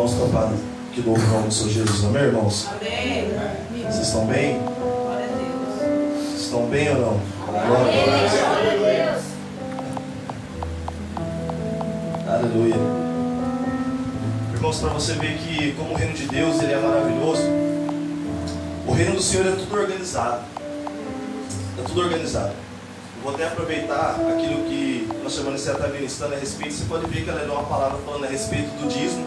mãos tampadas. Que louvo o nome do Senhor Jesus, amém, irmãos? Amém. Vocês estão bem? Glória a Deus. Estão bem ou não? Glória a Deus. Aleluia. Irmãos, para você ver que como o reino de Deus ele é maravilhoso, o reino do Senhor é tudo organizado. É tudo organizado. Eu vou até aproveitar aquilo que nós chamamos de está ministrando a respeito. Você pode ver que ela deu uma palavra falando a respeito do dízimo.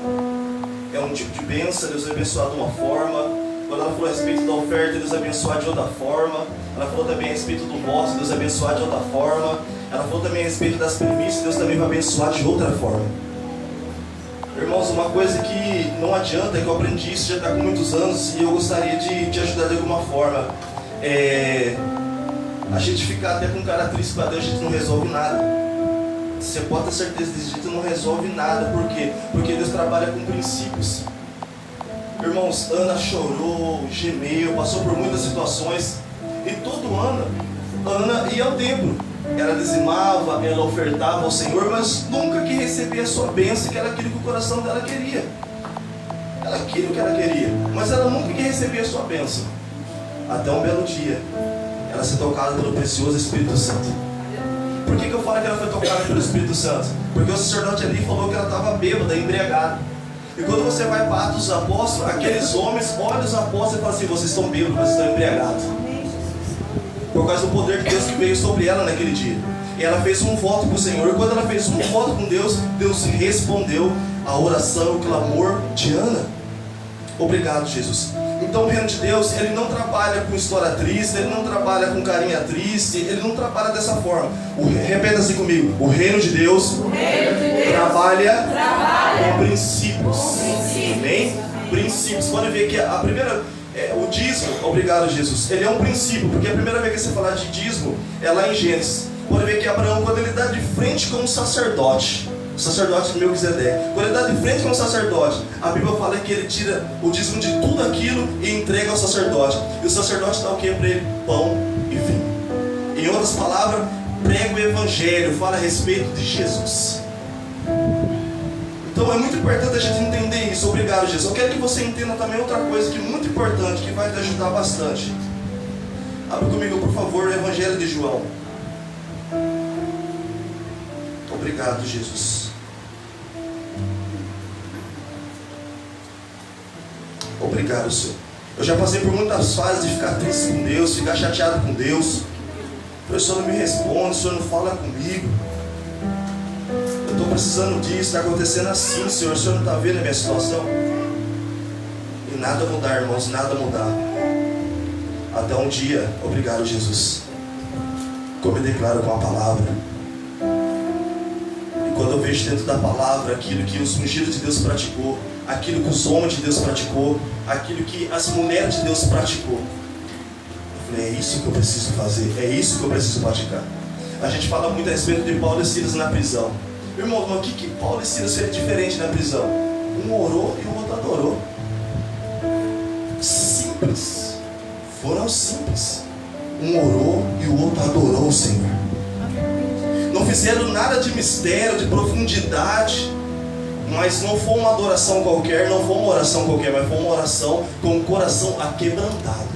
É um tipo de bênção, Deus vai abençoar de uma forma. Quando ela falou a respeito da oferta, Deus vai abençoar de outra forma. Ela falou também a respeito do voto, Deus vai abençoar de outra forma. Ela falou também a respeito das primícias, Deus também vai abençoar de outra forma. Irmãos, uma coisa que não adianta, é que eu aprendi isso já está com muitos anos e eu gostaria de te ajudar de alguma forma. A gente ficar até com cara triste para Deus, a gente não resolve nada. Você pode ter certeza desse jeito, não resolve nada. Por quê? Porque Deus trabalha com princípios. Irmãos, Ana chorou, gemeu, passou por muitas situações. E todo ano, Ana ia ao templo. Ela dizimava, ela ofertava ao Senhor, mas nunca que recebia a sua bênção, que era aquilo que o coração dela queria. Era aquilo que ela queria, mas ela nunca que recebia a sua bênção. Até um belo dia, ela se tocada pelo precioso Espírito Santo. Por que eu falo que ela foi tocada pelo Espírito Santo? Porque o sacerdote ali falou que ela estava bêbada, embriagada. E quando você vai para Atos dos Apóstolos, aqueles homens olham os apóstolos e falam assim: vocês estão bêbados, vocês estão embriagados. Por causa do poder de Deus que veio sobre ela naquele dia. E ela fez um voto com o Senhor. E quando ela fez um voto com Deus, Deus respondeu a oração, o clamor de Ana. Obrigado, Jesus. Então o reino de Deus, ele não trabalha com história triste, ele não trabalha com carinha triste, ele não trabalha dessa forma. Repeta assim comigo: o reino de Deus, trabalha com princípios. Amém? Princípios. Pode ver que a primeira, o dízimo, obrigado, Jesus, ele é um princípio, porque a primeira vez que você falar de dízimo é lá em Gênesis. Pode ver que Abraão, quando ele dá de frente com o sacerdote Melquisedeque, quando ele dá de frente com o sacerdote, a Bíblia fala que ele tira o dízimo de tudo aquilo e entrega ao sacerdote. E o sacerdote dá o que para ele? Pão e vinho. Em outras palavras, prega o evangelho, fala a respeito de Jesus. Então é muito importante a gente entender isso. Obrigado, Jesus. Eu quero que você entenda também outra coisa que é muito importante, que vai te ajudar bastante. Abra comigo, por favor, o Evangelho de João. Obrigado, Jesus. Obrigado, Senhor. Eu já passei por muitas fases de ficar triste com Deus, ficar chateado com Deus. O Senhor não me responde, o Senhor não fala comigo. Eu estou precisando disso, está acontecendo assim, Senhor. O Senhor não está vendo a minha situação? E nada mudar, irmãos, nada mudar. Até um dia, obrigado, Jesus, que eu me declaro com a palavra. Quando eu vejo dentro da palavra aquilo que os ungidos de Deus praticou, aquilo que os homens de Deus praticou, aquilo que as mulheres de Deus praticou, eu falei: é isso que eu preciso fazer, é isso que eu preciso praticar. A gente fala muito a respeito de Paulo e Silas na prisão. Meu irmão, o que Paulo e Silas fez diferente na prisão? Um orou e o outro adorou. Simples. Foram simples. Um orou e o outro adorou o Senhor. Não fizeram nada de mistério, de profundidade, mas não foi uma adoração qualquer, não foi uma oração qualquer, mas foi uma oração com o coração aquebrantado.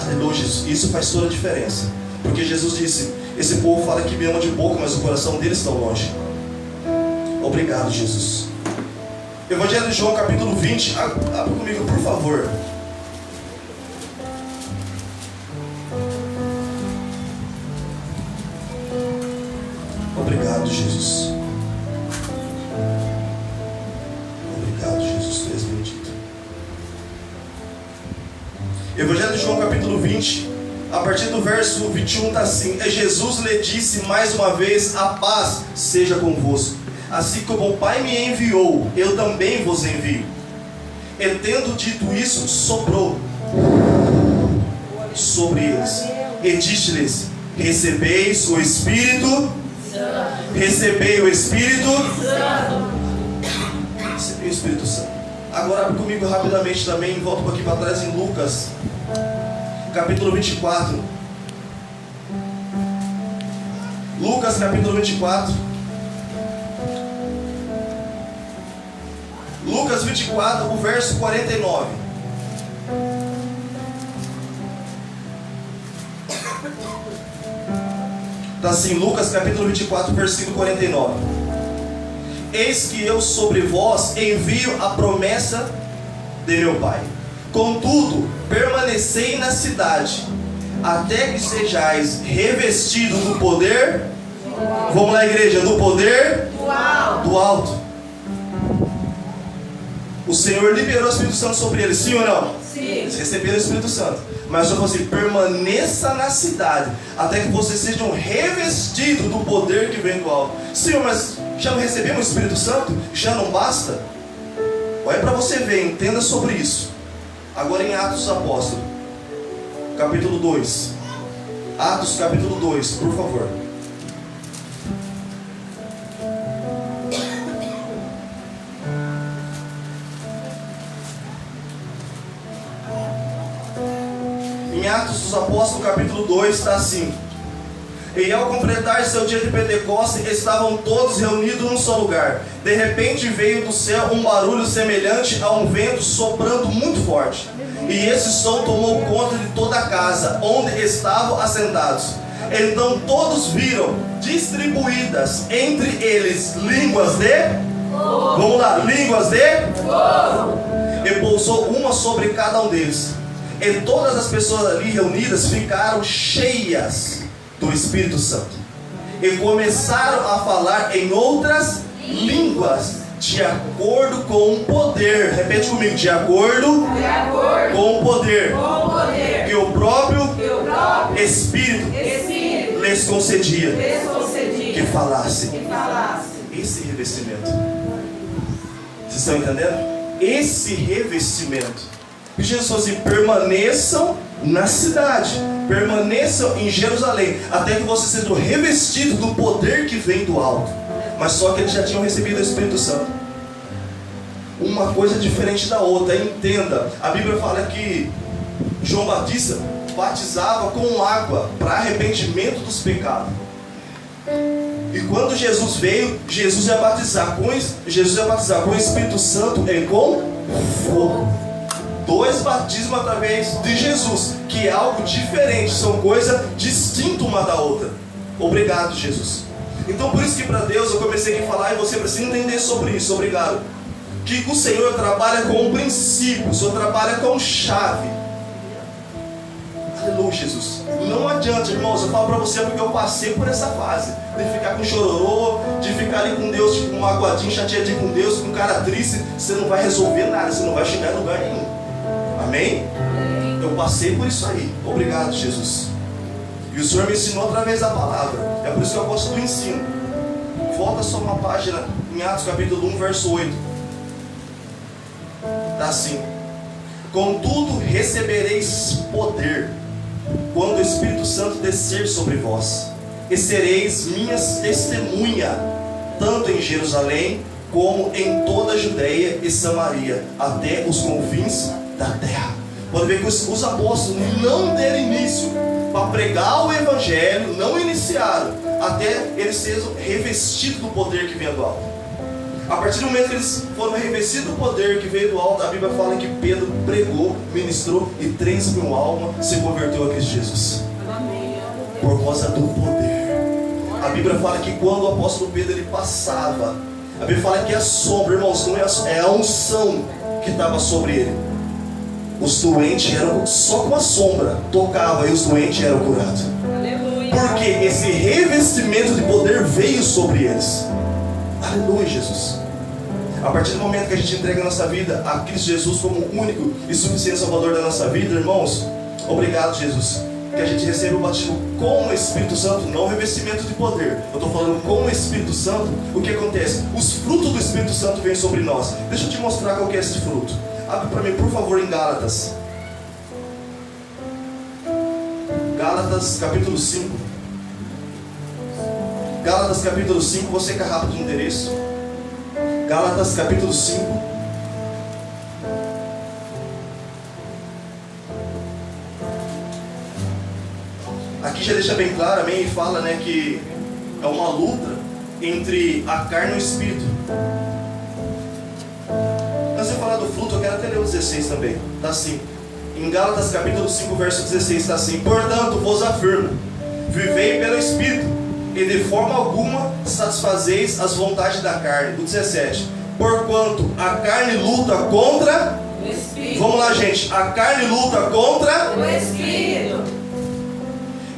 Aleluia, Jesus. Isso faz toda a diferença, porque Jesus disse: esse povo fala que me ama de boca, mas o coração deles está longe. Obrigado, Jesus. Evangelho de João, capítulo 20. Abra comigo, por favor. Obrigado, Jesus. Obrigado, Jesus. Tu és bendito. Evangelho de João, capítulo 20, a partir do verso 21 está assim: e Jesus lhe disse mais uma vez: a paz seja convosco. Assim como o Pai me enviou, eu também vos envio. E tendo dito isso, soprou sobre eles e disse-lhes: recebeis o Espírito. Recebei o Espírito Santo. Recebei o Espírito Santo. Agora abre comigo rapidamente também, volta um pouquinho para trás em Lucas, capítulo 24. Lucas, capítulo 24. Lucas 24, o verso 49. Está assim, Lucas capítulo 24, versículo 49. Eis que eu sobre vós envio a promessa de meu Pai. Contudo, permanecei na cidade, até que sejais revestidos do poder. Vamos lá, igreja, do poder do alto. O Senhor liberou o Espírito Santo sobre eles, sim ou não? Sim. Eles receberam o Espírito Santo. Mas eu falei assim, permaneça na cidade, até que vocês sejam revestidos do poder que vem do alto. Senhor, mas já não recebemos o Espírito Santo? Já não basta? Olha para você ver, entenda sobre isso. Agora em Atos dos Apóstolos, capítulo 2. Atos capítulo 2, por favor. Em Atos dos Apóstolos, capítulo 2, está assim: e ao completar seu dia de Pentecostes, estavam todos reunidos num só lugar. De repente veio do céu um barulho semelhante a um vento soprando muito forte. E esse som tomou conta de toda a casa onde estavam assentados. Então todos viram distribuídas entre eles línguas de fogo. Vamos lá, línguas de fogo. E pousou uma sobre cada um deles. E todas as pessoas ali reunidas ficaram cheias do Espírito Santo e começaram a falar em outras línguas, de acordo com o poder. Repete comigo: de acordo com o poder que o próprio Espírito lhes concedia que falasse. Esse revestimento, vocês estão entendendo? Esse revestimento. E Jesus falou assim: permaneçam na cidade, permaneçam em Jerusalém, até que vocês sejam revestidos do poder que vem do alto. Mas só que eles já tinham recebido o Espírito Santo. Uma coisa diferente da outra, entenda. A Bíblia fala que João Batista batizava com água para arrependimento dos pecados. E quando Jesus veio, Jesus ia batizar com o Espírito Santo e com fogo. Dois batismos através de Jesus, que é algo diferente, são coisas distintas uma da outra. Obrigado, Jesus. Então por isso que para Deus eu comecei a falar, e você precisa entender sobre isso. Obrigado. Que o Senhor trabalha com um princípio, o Senhor trabalha com chave. Aleluia, Jesus. Não adianta, irmãos, eu falo para você porque eu passei por essa fase de ficar com chororô, de ficar ali com Deus, tipo, um aguadinho, chateadinho com Deus, com cara triste. Você não vai resolver nada, você não vai chegar em lugar nenhum. Amém? Eu passei por isso aí. Obrigado, Jesus. E o Senhor me ensinou através da palavra. É por isso que eu gosto do ensino. Volta só uma página em Atos capítulo 1, verso 8. Está assim: contudo recebereis poder quando o Espírito Santo descer sobre vós, e sereis minhas testemunhas, tanto em Jerusalém como em toda a Judeia e Samaria, até os confins da terra. Pode ver que os apóstolos não deram início para pregar o evangelho, não iniciaram até eles sejam revestidos do poder que vem do alto. A partir do momento que eles foram revestidos do poder que veio do alto, a Bíblia fala que Pedro pregou, ministrou, e 3.000 almas se converteu a Cristo Jesus. Por causa do poder. A Bíblia fala que quando o apóstolo Pedro ele passava, a Bíblia fala que a sombra, irmãos, não é a unção que estava sobre ele. Os doentes eram só com a sombra, tocava e os doentes eram curados. Aleluia. Porque esse revestimento de poder veio sobre eles. Aleluia, Jesus. A partir do momento que a gente entrega a nossa vida a Cristo Jesus como o único e suficiente Salvador da nossa vida, irmãos, obrigado, Jesus, que a gente recebe o batismo com o Espírito Santo, não o revestimento de poder. Eu estou falando com o Espírito Santo. O que acontece? Os frutos do Espírito Santo vêm sobre nós. Deixa eu te mostrar qual que é esse fruto. Abre para mim, por favor, em Gálatas. Gálatas capítulo 5. Gálatas capítulo 5, você que é rápido no endereço. Gálatas capítulo 5. Aqui já deixa bem claro, amém, e fala, né, que é uma luta entre a carne e o espírito. do fruto, eu quero até ler o 16 também. Está assim. Em Gálatas capítulo 5, verso 16 está assim: portanto, vos afirmo, vivei pelo Espírito, e de forma alguma satisfazeis as vontades da carne. O 17: porquanto a carne luta contra O Espírito. Vamos lá, gente. A carne luta contra O Espírito.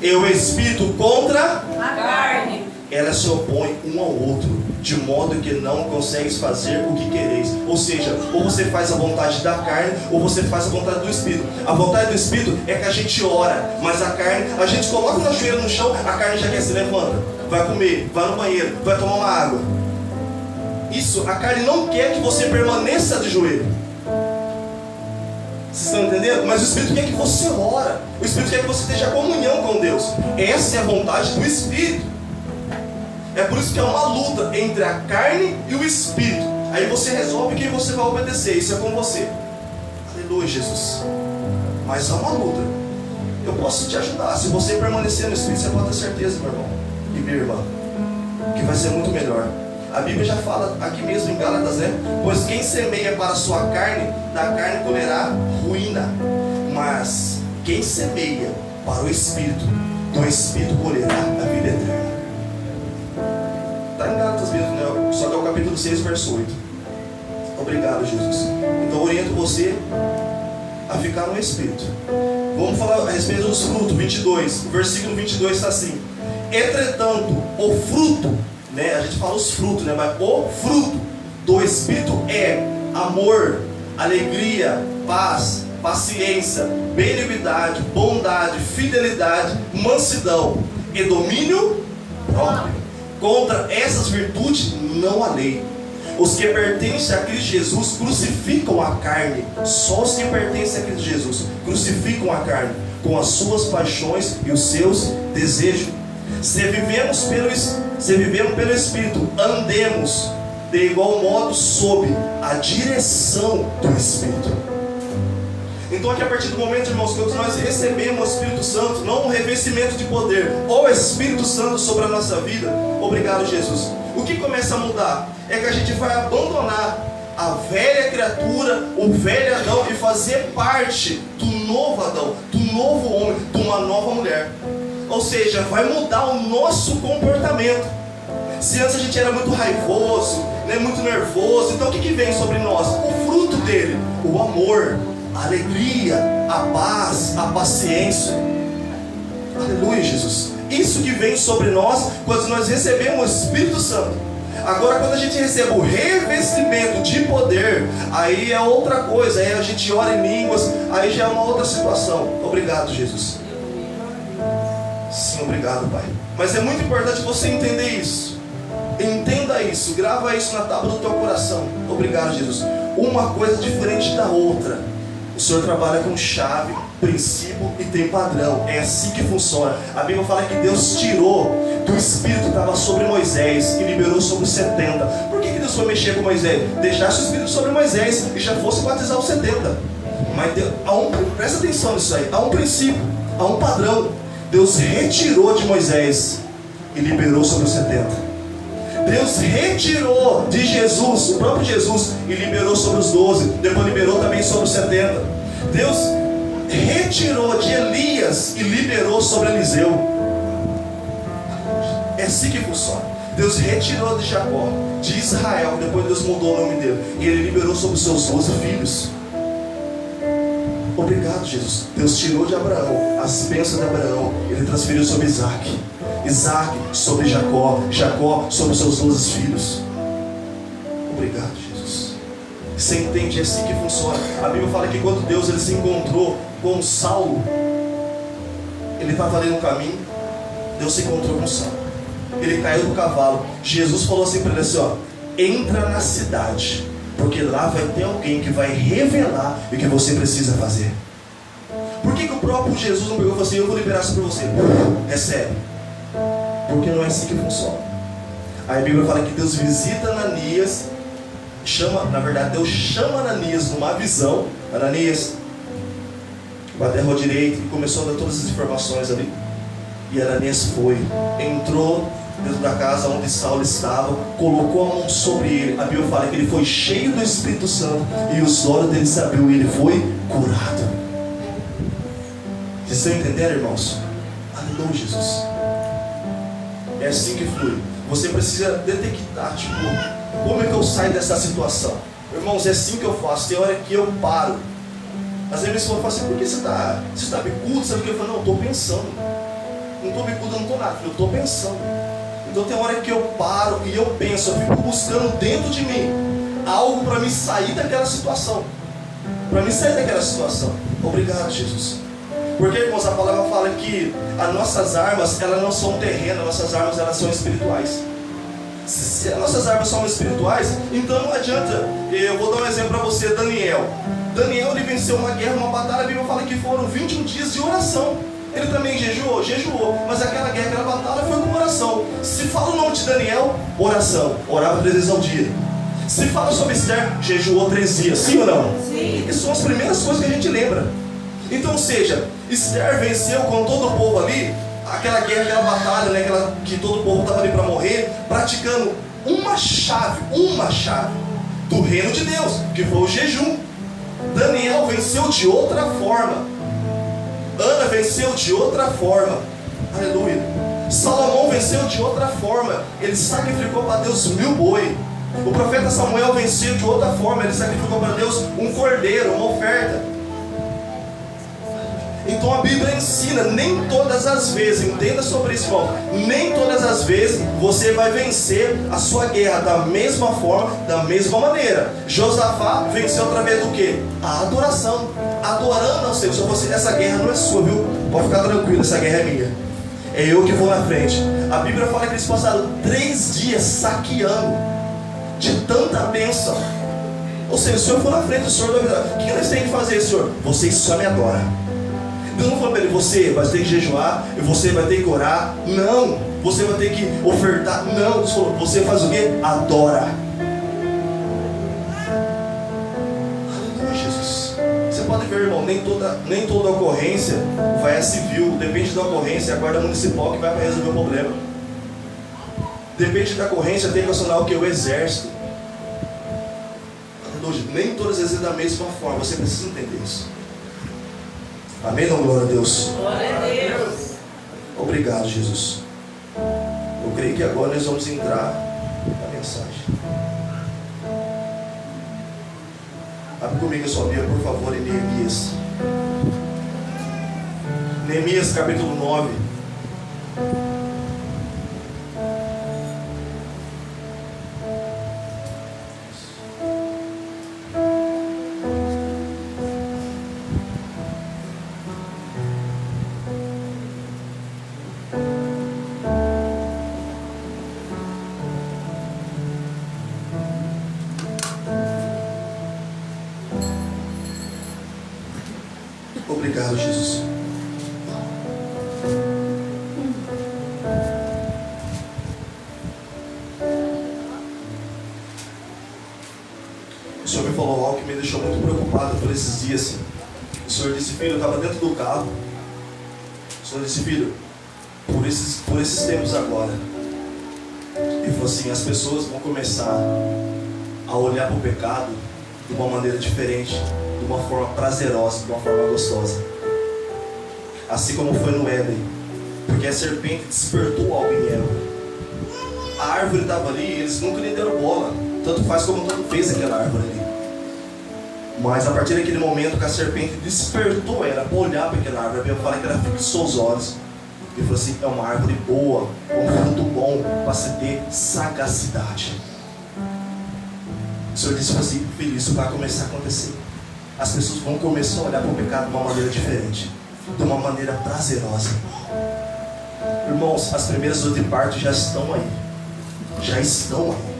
e o Espírito contra. A carne. Ela se opõe um ao outro, de modo que não consegues fazer o que quereis. Ou seja, ou você faz a vontade da carne, ou você faz a vontade do Espírito. A vontade do Espírito é que a gente ora, mas a carne, a gente coloca o joelho no chão, a carne já quer se levanta, vai comer, vai no banheiro, vai tomar uma água. Isso, a carne não quer que você permaneça de joelho. Vocês estão entendendo? Mas o Espírito quer que você ora. O Espírito quer que você esteja em comunhão com Deus. Essa é a vontade do Espírito. É por isso que é uma luta entre a carne e o Espírito. Aí você resolve quem você vai obedecer. Isso é com você. Aleluia, Jesus. Mas há uma luta. Eu posso te ajudar. Se você permanecer no Espírito, você pode ter certeza, meu irmão e minha irmã, que vai ser muito melhor. A Bíblia já fala aqui mesmo em Gálatas, né? Pois quem semeia para a sua carne, da carne colherá ruína. Mas quem semeia para o Espírito, do Espírito colherá a vida eterna. Está em Gálatas mesmo, né? Só que é o capítulo 6, verso 8. Obrigado, Jesus. Então oriento você a ficar no Espírito. Vamos falar a respeito dos frutos, 22. O versículo 22 está assim: entretanto, o fruto, né? A gente fala os frutos, né? Mas o fruto do Espírito é amor, alegria, paz, paciência, benignidade, bondade, fidelidade, mansidão e domínio próprio. Contra essas virtudes não há lei. Os que pertencem a Cristo Jesus crucificam a carne. Só os que pertencem a Cristo Jesus crucificam a carne com as suas paixões e os seus desejos. Se vivemos pelo Espírito, andemos de igual modo sob a direção do Espírito. Então aqui a partir do momento, irmãos, que nós recebemos o Espírito Santo, não um revestimento de poder, o Espírito Santo sobre a nossa vida, obrigado, Jesus. O que começa a mudar é que a gente vai abandonar a velha criatura, o velho Adão, e fazer parte do novo Adão, do novo homem, de uma nova mulher. Ou seja, vai mudar o nosso comportamento. Se antes a gente era muito raivoso, né, muito nervoso, então o que vem sobre nós? O fruto dele, o amor, a alegria, a paz, a paciência. Aleluia, Jesus. Isso que vem sobre nós quando nós recebemos o Espírito Santo. Agora, quando a gente recebe o revestimento de poder, aí é outra coisa. Aí a gente ora em línguas, aí já é uma outra situação. Obrigado, Jesus. Sim, obrigado, Pai. Mas é muito importante você entender isso. Entenda isso, grava isso na tábua do teu coração. Obrigado, Jesus. Uma coisa diferente da outra. O Senhor trabalha com chave, princípio e tem padrão. É assim que funciona. A Bíblia fala que Deus tirou do Espírito que estava sobre Moisés e liberou sobre os 70. Por que Deus foi mexer com Moisés? Deixasse o Espírito sobre Moisés e já fosse batizar os 70. Mas Deus, presta atenção nisso aí. Há um princípio, há um padrão. Deus retirou de Moisés e liberou sobre os 70. Deus retirou de Jesus, o próprio Jesus, e liberou sobre os 12. Depois liberou também sobre os 70. Deus retirou de Elias e liberou sobre Eliseu. É assim que funciona. Deus retirou de Jacó, de Israel, depois Deus mudou o nome dele, e ele liberou sobre os seus 12 filhos. Obrigado, Jesus. Deus tirou de Abraão as bênçãos de Abraão, ele transferiu sobre Isaac, Isaac sobre Jacó, Jacó sobre os seus 12 filhos. Obrigado, Jesus. Você entende? É assim que funciona. A Bíblia fala que quando Deus ele se encontrou com Saulo, ele estava ali no caminho, Deus se encontrou com Saulo, ele caiu do cavalo. Jesus falou assim para ele assim, ó: entra na cidade, porque lá vai ter alguém que vai revelar o que você precisa fazer. Por que o próprio Jesus não pegou e falou assim: eu vou liberar isso para você, recebe? Porque não é assim que funciona. Aí a Bíblia fala que Deus visita Ananias, Deus chama Ananias numa visão. Ananias, bateu direito e começou a dar todas as informações ali. E Ananias foi, entrou dentro da casa onde Saulo estava, colocou a mão sobre ele. A Bíblia fala que ele foi cheio do Espírito Santo e os olhos dele se abriu e ele foi curado. Vocês estão entendendo, irmãos? Aleluia, Jesus. É assim que flui. Você precisa detectar, tipo, como é que eu saio dessa situação? Irmãos, é assim que eu faço. Tem hora que eu paro. Às vezes você fala assim, por que você está bicudo? Sabe o que eu falo? Não, eu estou pensando. Não estou bicudo, eu não estou nada, eu estou pensando. Então tem hora que eu paro e eu penso, eu fico buscando dentro de mim algo para me sair daquela situação. Para me sair daquela situação. Obrigado, Jesus. Porque, irmãos, a palavra fala que as nossas armas, elas não são terrenas, as nossas armas, elas são espirituais. Se as nossas armas são espirituais, então não adianta. Eu vou dar um exemplo para você, Daniel. Daniel, ele venceu uma guerra, uma batalha. A Bíblia fala que foram 21 dias de oração. Ele também jejuou, mas aquela guerra, aquela batalha foi com oração. Se fala o nome de Daniel, oração, orava 3 vezes ao dia. Se fala sobre Esther, jejuou 3 dias, sim ou não? Sim. Essas são as primeiras coisas que a gente lembra. Então, ou seja, Esther venceu com todo o povo ali, aquela guerra, aquela batalha, né, que todo o povo estava ali para morrer, praticando uma chave do reino de Deus, que foi o jejum. Daniel venceu de outra forma. Ana venceu de outra forma. Aleluia. Salomão venceu de outra forma. Ele sacrificou para Deus 1000 boi. O profeta Samuel venceu de outra forma. Ele sacrificou para Deus um cordeiro, uma oferta. Então a Bíblia ensina, nem todas as vezes, entenda sobre isso, irmão, nem todas as vezes você vai vencer a sua guerra da mesma forma, da mesma maneira. Josafá venceu através do quê? A adoração. Adorando ao Senhor. Essa guerra não é sua, viu? Pode ficar tranquilo, essa guerra é minha. É eu que vou na frente. A Bíblia fala que eles passaram 3 dias saqueando de tanta bênção. Ou seja, o Senhor foi na frente, o Senhor vai me. O que eles têm que fazer, Senhor? Vocês só me adoram. Deus não falou para ele, você vai ter que jejuar, e você vai ter que orar. Não, você vai ter que ofertar. Não, Deus falou, você faz o quê? Adora. Aleluia, Jesus. Você pode ver, irmão, nem toda ocorrência vai a civil. Depende da ocorrência, é a guarda municipal que vai resolver o problema. Depende da ocorrência, tem que acionar o que? O exército. Aleluia. Nem todas as vezes da mesma forma, você precisa entender isso. Amém, não? Glória a Deus. Glória a Deus. Obrigado, Jesus. Eu creio que agora nós vamos entrar na mensagem. Abre comigo a sua Bíblia, por favor, em Neemias. Neemias, capítulo 9. Obrigado, Jesus. O Senhor me falou algo que me deixou muito preocupado por esses dias. O Senhor disse, filho, eu estava dentro do carro. O Senhor disse, filho, por esses tempos agora, ele falou assim, as pessoas vão começar a olhar para o pecado de uma maneira diferente, de uma forma prazerosa, de uma forma gostosa. Assim como foi no Éden, porque a serpente despertou algo em Eva. A árvore estava ali, eles nunca lhe deram bola, tanto faz como tanto fez aquela árvore ali. Mas a partir daquele momento que a serpente despertou ela para olhar para aquela árvore, a Bíblia fala que ela fixou os olhos e falou assim, é uma árvore boa, um fruto bom para se ter sagacidade. O Senhor disse assim, filho, isso vai começar a acontecer. As pessoas vão começar a olhar para o pecado de uma maneira diferente, de uma maneira prazerosa. Irmãos, as primeiras dores de parto já estão aí. Já estão aí.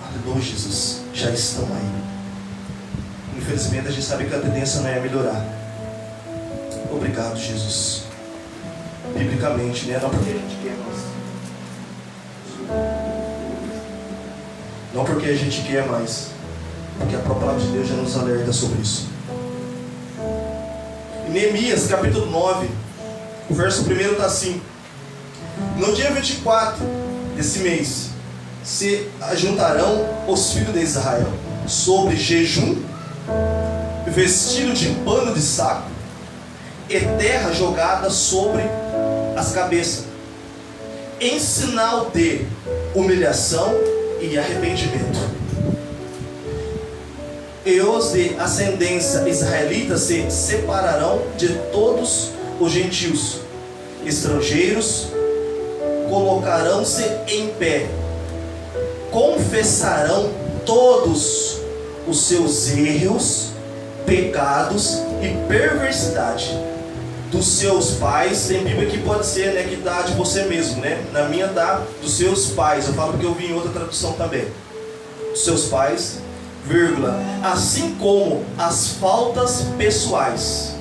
Aleluia, Jesus. Já estão aí. Infelizmente a gente sabe que a tendência não é melhorar. Obrigado, Jesus. Biblicamente, né? Não porque a gente quer, não porque a gente quer mais, porque a própria palavra de Deus já nos alerta sobre isso. Em Neemias capítulo 9, o verso 1 está assim: No dia 24 desse mês, se ajuntarão os filhos de Israel sobre jejum, vestido de pano de saco, e terra jogada sobre as cabeças, em sinal de humilhação e arrependimento. E os de ascendência israelita se separarão de todos os gentios, estrangeiros, colocarão-se em pé, confessarão todos os seus erros, pecados e perversidade dos seus pais. Tem Bíblia que pode ser, né, que dá de você mesmo, né? Na minha dá dos seus pais. Eu falo porque eu vi em outra tradução também. Dos seus pais, vírgula, assim como as faltas pessoais.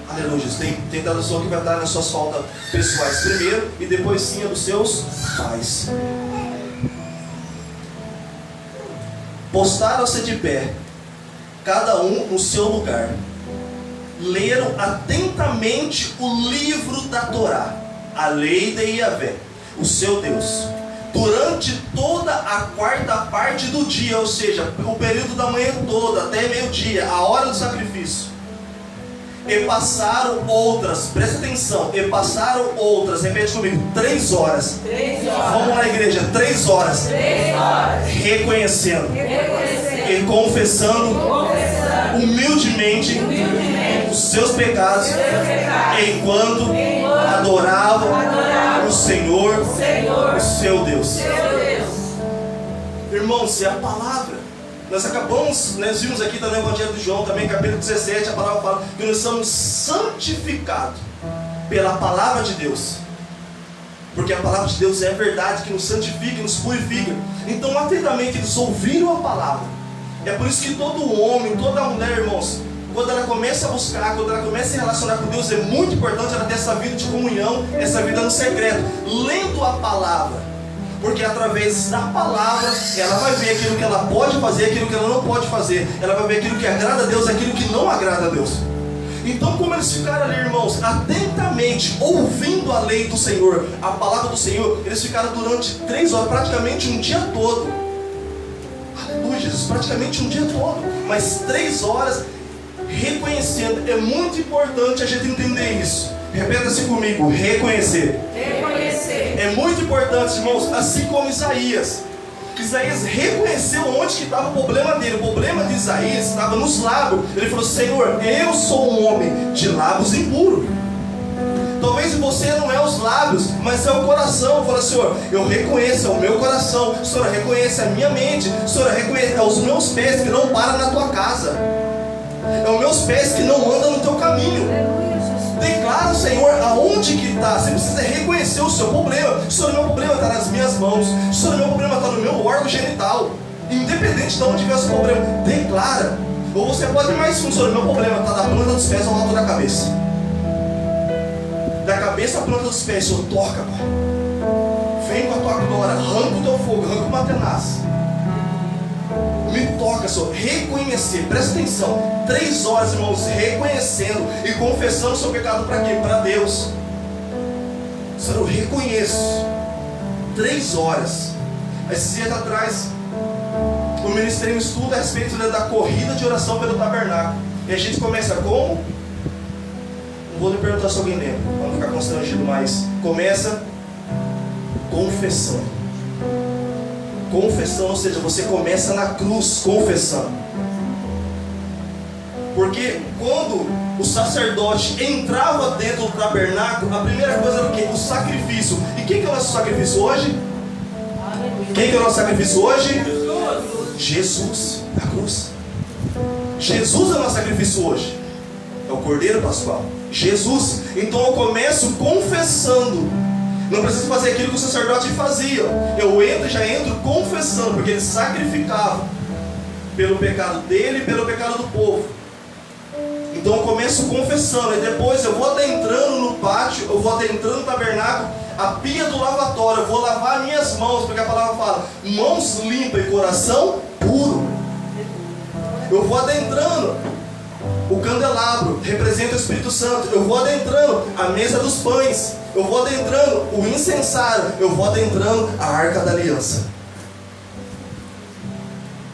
Aleluia. Tem tradução que vai estar nas suas faltas pessoais primeiro e depois sim a dos seus pais. Postaram-se de pé, cada um no seu lugar. Leram atentamente o livro da Torá, a lei de Yahvé, o seu Deus, durante toda a quarta parte do dia, ou seja, o período da manhã toda, até meio-dia, a hora do sacrifício. E passaram outras, presta atenção, e passaram outras, repete comigo, 3 horas. 3 horas. Vamos lá, igreja, 3 horas. 3 horas. Reconhecendo e confessando humildemente os seus pecados, enquanto adoravam o Senhor, o seu Deus. Irmãos, é a palavra. Nós acabamos, nós vimos aqui também no Evangelho de João, também capítulo 17, a palavra fala que nós somos santificados pela palavra de Deus. Porque a palavra de Deus é a verdade que nos santifica, nos purifica. Então, atentamente, eles ouviram a palavra. É por isso que todo homem, toda mulher, irmãos, quando ela começa a buscar, quando ela começa a se relacionar com Deus, é muito importante ela ter essa vida de comunhão, essa vida no secreto, lendo a palavra. Porque através da palavra, ela vai ver aquilo que ela pode fazer, aquilo que ela não pode fazer. Ela vai ver aquilo que agrada a Deus, aquilo que não agrada a Deus. Então, como eles ficaram ali, irmãos, atentamente ouvindo a lei do Senhor, a palavra do Senhor, eles ficaram durante 3 horas, praticamente um dia todo. Aleluia, Jesus, praticamente um dia todo. Mas 3 horas reconhecendo. É muito importante a gente entender isso. Repeta-se comigo, reconhecer. É muito importante, irmãos, assim como Isaías. Isaías reconheceu onde que estava o problema dele. O problema de Isaías estava nos lábios. Ele falou: Senhor, eu sou um homem de lábios impuros. Talvez você não é os lábios, mas é o coração. Fala: Senhor, eu reconheço, é o meu coração. Senhor, reconhece a minha mente. Senhor, reconhece, é os meus pés que não param na tua casa. É os meus pés que não andam no teu caminho. Declara, Senhor, aonde que está. Você precisa reconhecer o seu problema. Senhor, o meu problema está nas minhas mãos. Senhor, o meu problema está no meu órgão genital. Independente de onde vier o seu problema, declara. Ou você pode ir mais fundo: Senhor, o meu problema está da planta dos pés ao alto da cabeça. Da cabeça à planta dos pés. Senhor, toca, Pai. Vem com a tua glória, arranca o teu fogo, arranca uma tenaz. Me toca, Senhor. Reconhecer, presta atenção. 3 horas, irmãos, reconhecendo e confessando o seu pecado para quê? Para Deus. Senhor, eu reconheço. 3 horas. Esses dias atrás, o ministério estuda a respeito da corrida de oração pelo tabernáculo. E a gente começa como? Não vou lhe perguntar se alguém lembra, para não ficar constrangido, mas começa confessando. Confessão, ou seja, você começa na cruz confessando. Porque quando o sacerdote entrava dentro do tabernáculo, a primeira coisa era o quê? O sacrifício. E quem que é o nosso sacrifício hoje? Quem que é o nosso sacrifício hoje? Jesus, a cruz. Jesus é o nosso sacrifício hoje. É o Cordeiro Pascual. Jesus. Então eu começo confessando. Não preciso fazer aquilo que o sacerdote fazia. Eu já entro confessando, porque ele sacrificava pelo pecado dele e pelo pecado do povo. Então eu começo confessando, e depois eu vou adentrando no pátio, eu vou adentrando no tabernáculo, a pia do lavatório, eu vou lavar minhas mãos, porque a palavra fala: mãos limpas e coração puro. Eu vou adentrando. O candelabro representa o Espírito Santo. Eu vou adentrando a mesa dos pães. Eu vou adentrando o incensário. Eu vou adentrando a arca da aliança.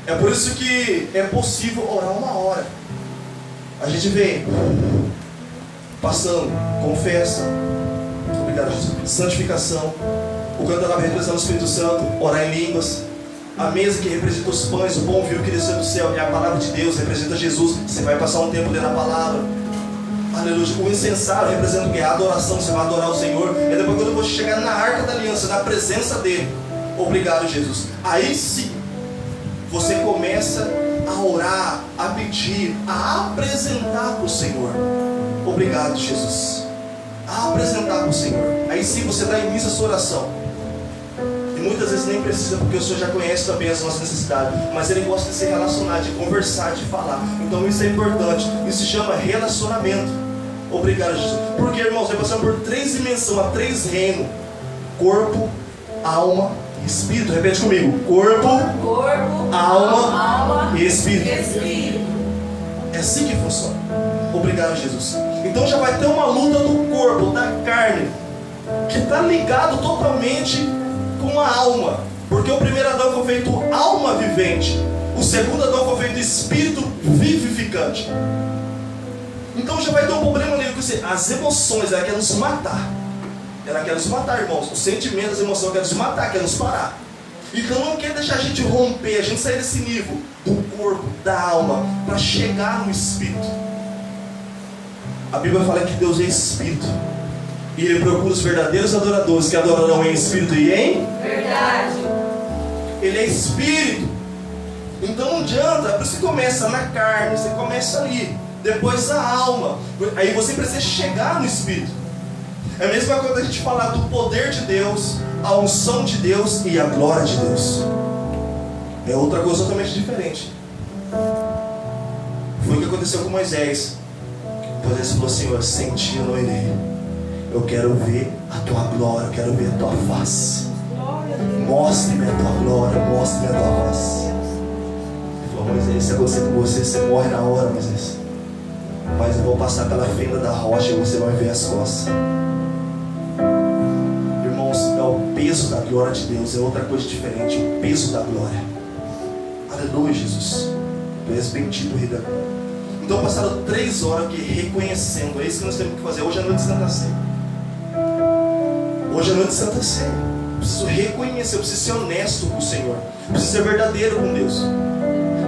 É por isso que é possível orar 1 hora. A gente vem passando, confessa, obrigado Jesus, santificação. O candelabro representa o Espírito Santo, orar em línguas. A mesa que representa os pães, o pão vivo que desceu do céu, é a palavra de Deus, representa Jesus. Você vai passar um tempo lendo a palavra. Aleluia. O incensário representa o que? A adoração, você vai adorar o Senhor. E depois quando você chegar na arca da aliança, na presença dele, obrigado Jesus, aí sim você começa a orar, a pedir, a apresentar para o Senhor. Obrigado Jesus. A apresentar para o Senhor. Aí sim você dá início à sua oração. E muitas vezes nem precisa, porque o Senhor já conhece também as nossas necessidades. Mas Ele gosta de se relacionar, de conversar, de falar. Então isso é importante. Isso se chama relacionamento. Obrigado Jesus. Porque irmãos, nós passamos por 3 dimensões, há 3 reinos: corpo, alma e espírito. Repete comigo: corpo, alma e espírito. É assim que funciona. Obrigado Jesus. Então já vai ter uma luta do corpo, da carne, que está ligado totalmente com a alma. Porque o primeiro Adão foi feito alma vivente, o segundo Adão foi feito espírito vivificante. Então já vai ter um problema nele, porque as emoções, ela quer nos matar. Ela quer nos matar, irmãos. Os sentimentos, as emoções quer nos matar, quer nos parar. Então não quer deixar a gente romper, a gente sair desse nível do corpo, da alma, para chegar no espírito. A Bíblia fala que Deus é espírito. E Ele procura os verdadeiros adoradores, que adorarão em espírito e em verdade. Ele é espírito. Então não adianta, por isso que começa na carne, você começa ali, depois a alma. Aí você precisa chegar no espírito. É a mesma coisa a gente falar do poder de Deus, a unção de Deus e a glória de Deus. É outra coisa totalmente diferente. Foi o que aconteceu com Moisés. Moisés falou: Senhor, sem ti eu não irei. Eu quero ver a tua glória, eu quero ver a tua face. Mostre-me a tua glória, mostre-me a tua face. Ele falou: Moisés, se acontecer com você, você morre na hora, Moisés. Mas eu vou passar pela fenda da rocha e você vai ver as costas. Irmãos, é o peso da glória de Deus, é outra coisa diferente. O peso da glória. Aleluia, Jesus. Tu és bendito, Rei da glória. Então passaram 3 horas aqui reconhecendo. É isso que nós temos que fazer. Hoje é a noite de Santa Ceia. Hoje é a noite de Santa Ceia. Eu preciso reconhecer, eu preciso ser honesto com o Senhor. Eu preciso ser verdadeiro com Deus.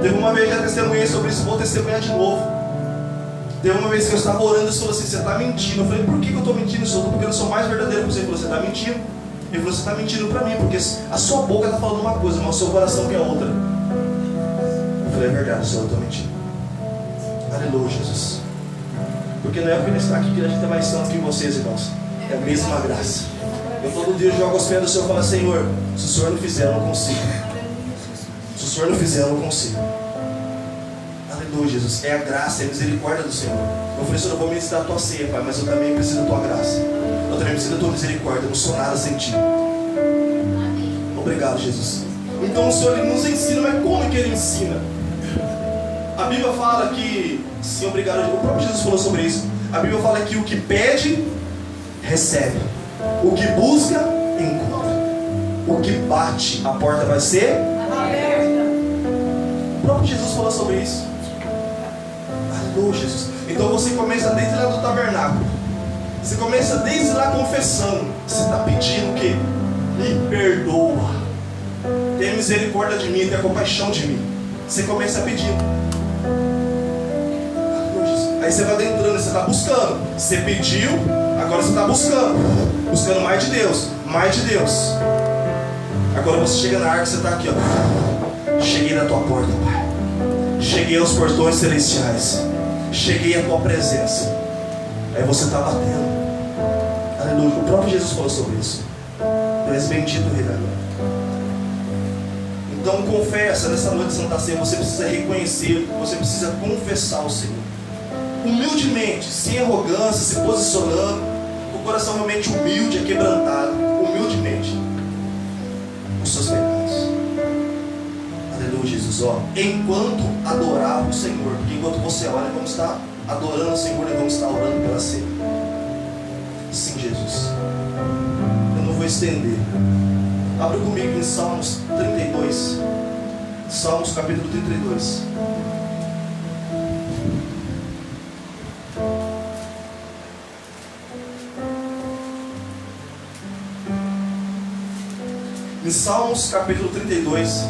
Teve uma vez que eu já testemunhei sobre isso, vou testemunhar de novo. Teve uma vez que eu estava orando e ele falou assim: você está mentindo. Eu falei: por que eu estou mentindo? Porque eu sou mais verdadeiro com você. Ele falou: você está mentindo. Ele falou: você está mentindo para mim, porque a sua boca está falando uma coisa, mas o seu coração quer outra. Eu falei: é verdade, Senhor, eu estou mentindo. Aleluia, Jesus. Porque não é porque ele está aqui que a gente é mais santo que vocês, irmãos. É a mesma graça. Eu todo dia jogo aos pés do Senhor e falo: Senhor, se o Senhor não fizer, eu não consigo. Se o Senhor não fizer, eu não consigo. Aleluia, Jesus. É a graça, é a misericórdia do Senhor. Eu falei: Senhor, eu vou ministrar a tua ceia, Pai, mas eu também preciso da tua graça. Eu também preciso da tua misericórdia. Eu não sou nada sem ti. Obrigado, Jesus. Então o Senhor, Ele nos ensina, mas como que Ele ensina? A Bíblia fala que, sim, obrigado, o próprio Jesus falou sobre isso. A Bíblia fala que o que pede, recebe. O que busca, encontra. O que bate, a porta vai ser aberta. O próprio Jesus falou sobre isso. Aleluia, Jesus. Então você começa desde lá do tabernáculo. Você começa desde lá confessando. Você está pedindo o quê? Me perdoa. Tenha misericórdia de mim, tenha compaixão de mim. Você começa pedindo. Aí você vai adentrando, você está buscando. Você pediu, agora você está buscando. Buscando mais de Deus, mais de Deus. Agora você chega na arca, você está aqui, ó. Cheguei na tua porta, Pai. Cheguei aos portões celestiais. Cheguei à tua presença. Aí você está batendo. Aleluia. O próprio Jesus falou sobre isso. Tu és bendito, Rei da glória. Então confessa nessa noite de Santa Ceia. Você precisa reconhecer, você precisa confessar o Senhor. Humildemente, sem arrogância, se posicionando, com o coração realmente humilde, quebrantado, humildemente, os seus pecados. Aleluia, Jesus. Ó, enquanto adorava o Senhor, porque enquanto você olha como está, adorando o Senhor e vamos estar orando pela ceia. Sim, Jesus. Eu não vou estender. Abra comigo em Salmos 32. Salmos capítulo 32. Em Salmos capítulo 32.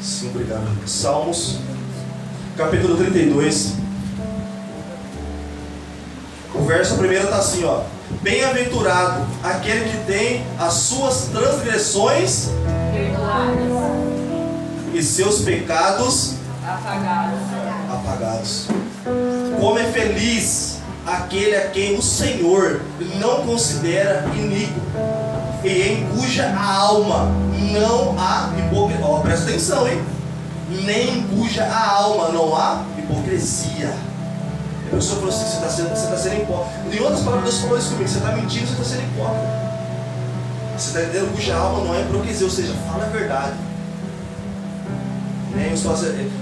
Sim, obrigado. Salmos capítulo 32. O verso primeiro está assim, ó. Bem-aventurado aquele que tem as suas transgressões Perdoadas. e seus pecados Apagadas. Como é feliz aquele a quem o Senhor não considera iníquo e em cuja alma não há hipocrisia. Ó, presta atenção, hein? Nem em cuja alma não há hipocrisia. A pessoa falou assim: você está sendo hipócrita. Em outras palavras, Deus falou isso comigo: você está mentindo, você está sendo hipócrita. Você está entendendo? Cuja alma não é hipocrisia, ou seja, fala a verdade. Em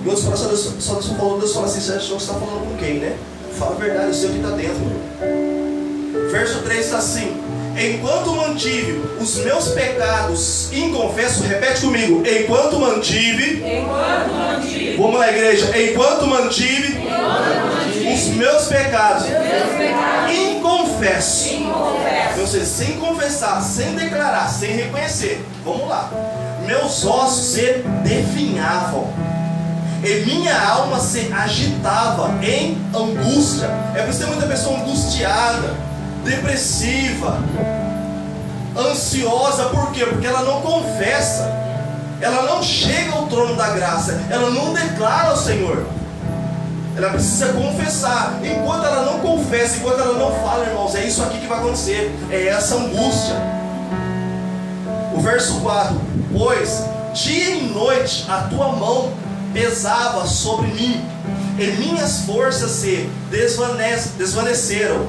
outras palavras, só Deus falou assim: você está falando com quem, né? Fala a verdade, eu sei o que está dentro. Verso 3 está assim: enquanto mantive os meus pecados inconfessos, repete comigo, enquanto mantive, vamos lá, igreja, enquanto mantive os meus pecados inconfessos, ou seja, sem confessar, sem declarar, sem reconhecer, vamos lá, meus ossos se definhavam e minha alma se agitava em angústia. É por isso que tem muita pessoa angustiada, depressiva, ansiosa. Por quê? Porque ela não confessa, ela não chega ao trono da graça, ela não declara ao Senhor. Ela precisa confessar. Enquanto ela não confessa, enquanto ela não fala, irmãos, é isso aqui que vai acontecer, é essa angústia. O verso 4: pois dia e noite a tua mão pesava sobre mim, e minhas forças se desvaneceram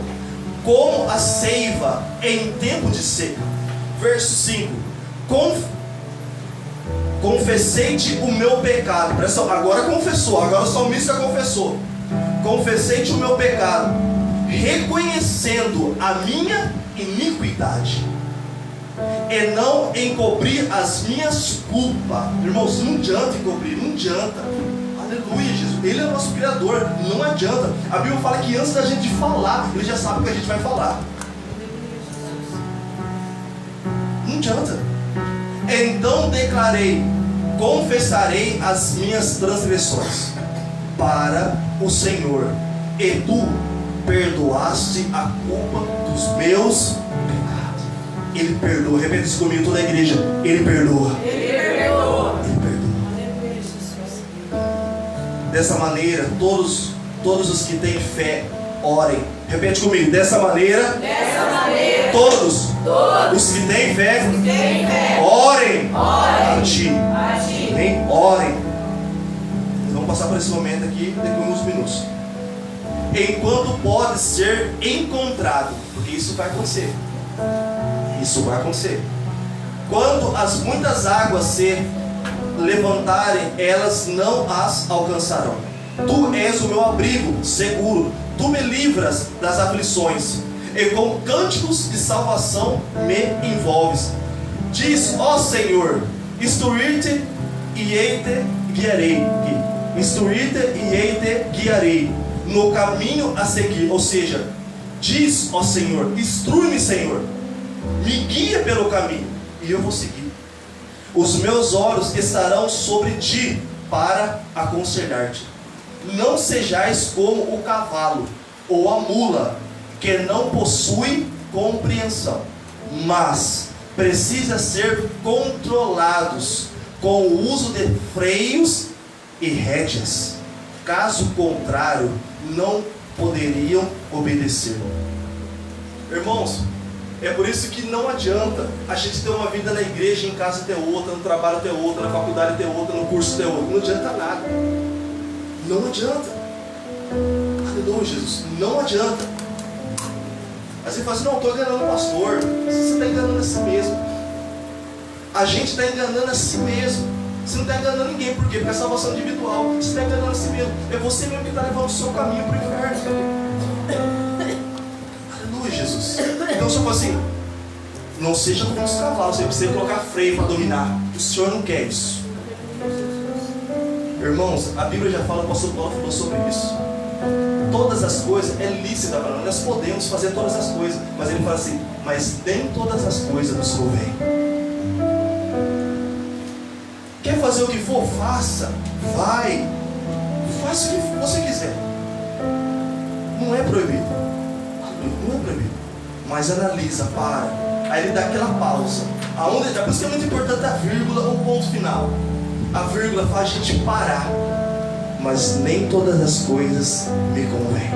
como a seiva em tempo de seca. Verso 5: confessei-te o meu pecado. Presta atenção, agora confessou, agora o salmista confessou. Confessei-te o meu pecado, reconhecendo a minha iniquidade, e não encobrir as minhas culpas. Irmãos, não adianta encobrir, não adianta. Aleluia, Jesus, Ele é o nosso Criador, não adianta. A Bíblia fala que antes da gente falar, Ele já sabe o que a gente vai falar. Não adianta. Então declarei, confessarei as minhas transgressões para o Senhor, e tu perdoaste a culpa dos meus pecados. Ele perdoa. Repete isso comigo, toda a igreja: Ele perdoa. Ele perdoa. Ele perdoa. Dessa maneira, todos os que têm fé, orem. Repete comigo: dessa maneira, todos os que têm fé, orem a Ti. Amém? Orem. Vamos passar por esse momento aqui daqui a uns minutos. Enquanto pode ser encontrado, porque isso vai acontecer. Isso vai acontecer. Quando as muitas águas se levantarem, elas não as alcançarão. Tu és o meu abrigo seguro, tu me livras das aflições, e com cânticos de salvação me envolves. Diz, ó Senhor, instruir-te e ei-te guiarei. Instruir-te e ei-te guiarei no caminho a seguir. Ou seja, diz, ó Senhor, instrui-me, Senhor, me guia pelo caminho e eu vou seguir. Os meus olhos estarão sobre ti para aconselhar-te. Não sejais como o cavalo ou a mula, que não possui compreensão, mas precisa ser controlados com o uso de freios e rédeas. Caso contrário, não poderiam obedecer. Irmãos, é por isso que não adianta a gente ter uma vida na igreja, em casa ter outra, no trabalho ter outra, na faculdade ter outra, no curso ter outra. Não adianta nada. Não adianta. Aleluia, Jesus. Não adianta. Aí você fala assim: não, estou enganando o pastor. Você está enganando a si mesmo. A gente está enganando a si mesmo. Você não está enganando ninguém, por quê? Porque é salvação individual. Você está enganando a si mesmo. É você mesmo que está levando o seu caminho para o inferno. Aleluia, Jesus. Então o Senhor fala assim: não seja como os cavalos, você precisa colocar freio para dominar. O Senhor não quer isso. Irmãos, a Bíblia já fala, o apóstolo Paulo falou sobre isso. Todas as coisas é lícita para nós podemos fazer todas as coisas, mas ele fala assim: mas nem todas as coisas nos convêm. Quer fazer o que for? Faça, vai, faça o que você quiser. Não é proibido, não é proibido, mas analisa, para. Aí ele dá aquela pausa. Por isso que é muito importante a vírgula ou o ponto final. A vírgula faz a gente parar. Mas nem todas as coisas me convêm.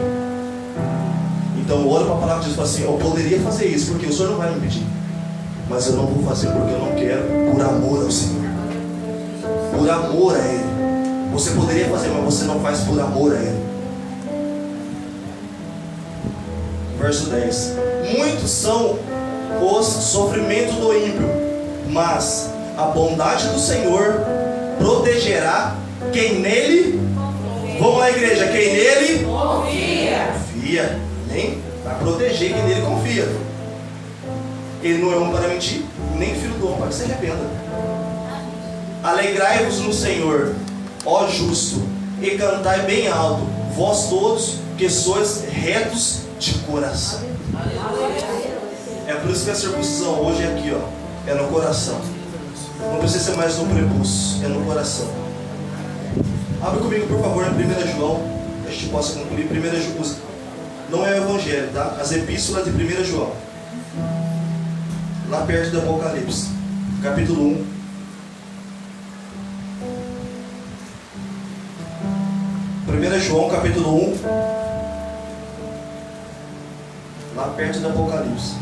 Então eu olho para a palavra de Deus e falo assim: eu poderia fazer isso, porque o Senhor não vai me pedir, mas eu não vou fazer porque eu não quero, por amor ao Senhor, por amor a Ele. Você poderia fazer, mas você não faz por amor a Ele. Verso 10: muitos são os sofrimentos do ímpio, mas a bondade do Senhor protegerá quem nele. Vamos lá, igreja, quem nele confia, nem para proteger quem nele confia. Ele não é homem para mentir, nem filho do homem para que se arrependa. Alegrai-vos no Senhor, ó justo, e cantai bem alto, vós todos que sois retos de coração. É por isso que a circuncisão hoje é aqui, ó, é no coração. Não precisa ser mais no prepúcio, é no coração. Abre comigo, por favor, em 1 João, que a gente possa concluir. 1 João, não é o Evangelho, tá? As epístolas de 1 João, lá perto do Apocalipse, capítulo 1. João, capítulo 1, lá perto do Apocalipse.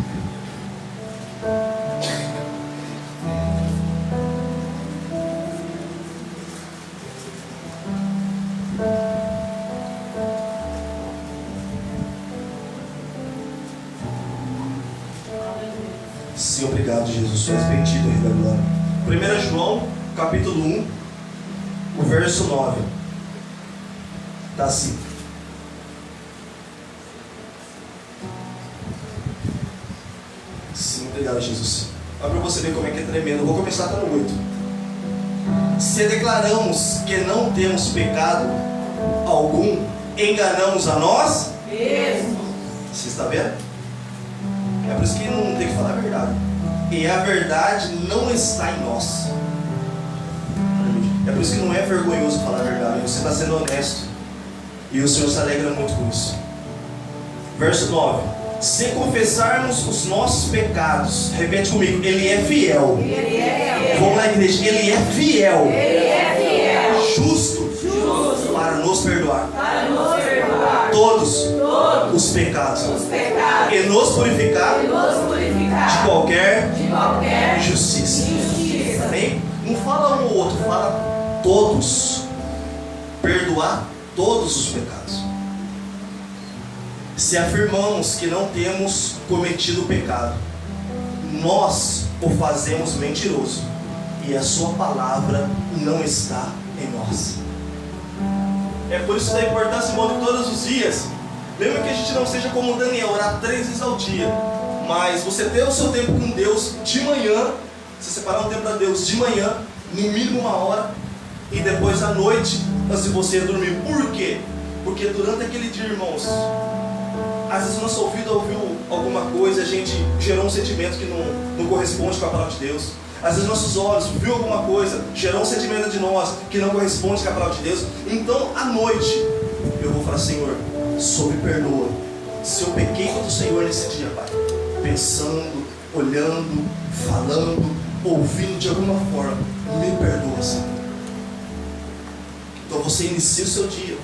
Sim, obrigado, Jesus. Tu és bendito, Rei da Glória. 1 João, capítulo 1, o verso 9. Está assim: sim, obrigado, Jesus. Olha para você ver como é que é tremendo. Eu vou começar até no 8. Se declaramos que não temos pecado algum, enganamos a nós mesmos. Você está vendo? É por isso que não tem que falar a verdade. E a verdade não está em nós. É por isso que não é vergonhoso falar a verdade. Você está sendo honesto. E o Senhor se alegra muito com isso. Verso 9: se confessarmos os nossos pecados, repete comigo, Ele é fiel. Ele é fiel. Vamos lá, igreja, Ele é fiel. Ele é fiel. Justo para nos perdoar. Todos os pecados. E nos purificar de qualquer injustiça. Amém? Não fala um ou outro, fala todos. Perdoar todos os pecados. Se afirmamos que não temos cometido pecado, nós o fazemos mentiroso, e a sua palavra não está em nós. É por isso da importância, irmão, de todos os dias. Lembra que a gente não seja como Daniel, orar 3 vezes ao dia, mas você ter o seu tempo com Deus de manhã, você separar um tempo para Deus de manhã, no mínimo 1 hora, e depois à noite, antes de você dormir. Por quê? Porque durante aquele dia, irmãos, às vezes nosso ouvido ouviu alguma coisa, a gente gerou um sentimento que não corresponde com a palavra de Deus. Às vezes nossos olhos viu alguma coisa, gerou um sentimento de nós que não corresponde com a palavra de Deus. Então, à noite, eu vou falar: Senhor, só me perdoa se eu pequei contra o Senhor nesse dia, Pai. Pensando, olhando, falando, ouvindo de alguma forma, me perdoa, Senhor. Então você inicia o seu dia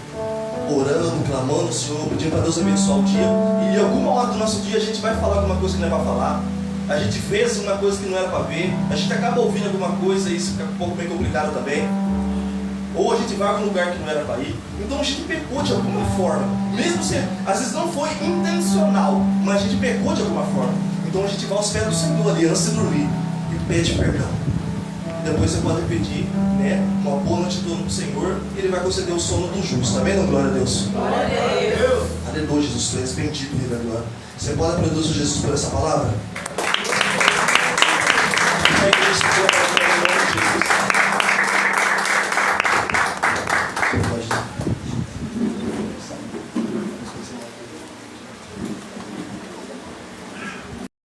orando, clamando ao Senhor, pedindo para Deus abençoar o dia. E em alguma hora do nosso dia a gente vai falar alguma coisa que não é para falar. A gente fez uma coisa que não era para ver. A gente acaba ouvindo alguma coisa e isso fica um pouco bem complicado também. Ou a gente vai para um lugar que não era para ir. Então a gente pecou de alguma forma. Mesmo se às vezes não foi intencional, mas a gente pecou de alguma forma. Então a gente vai aos pés do Senhor ali antes de dormir e pede perdão. depois você pode pedir, né, uma boa noite de sono pro Senhor, e Ele vai conceder o sono do justo. Amém? Glória a Deus. Glória a Deus. Aleluia, Jesus, tu és bendito, Rei da Glória. Você pode aplaudir Jesus por essa palavra?